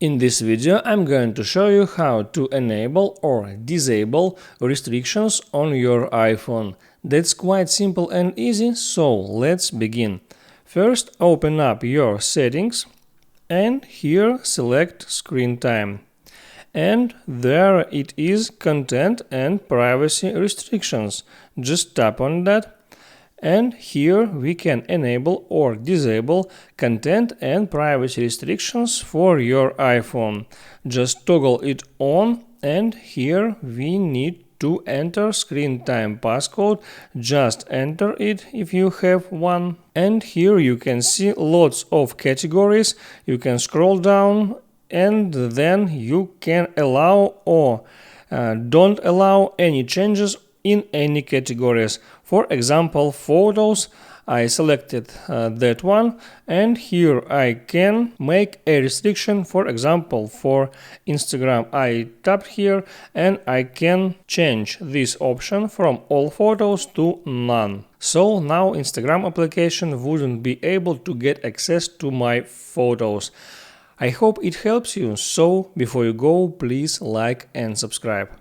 In this video, I'm going to show you how to enable or disable restrictions on your iPhone. That's quite simple and easy, so let's begin. First, open up your settings and here select screen time. And there it is, content and privacy restrictions. Just tap on that. And here we can enable or disable content and privacy restrictions for your iPhone. Just toggle it on, and here we need to enter screen time passcode. Just enter it if you have one. And here you can see lots of categories. You can scroll down and then you can allow or don't allow any changes in any categories. For example, photos, I selected that one, and here I can make a restriction. For example, for Instagram, I tap here and I can change this option from all photos to none. So now Instagram application wouldn't be able to get access to my photos. I hope it helps you, so before you go, please like and subscribe.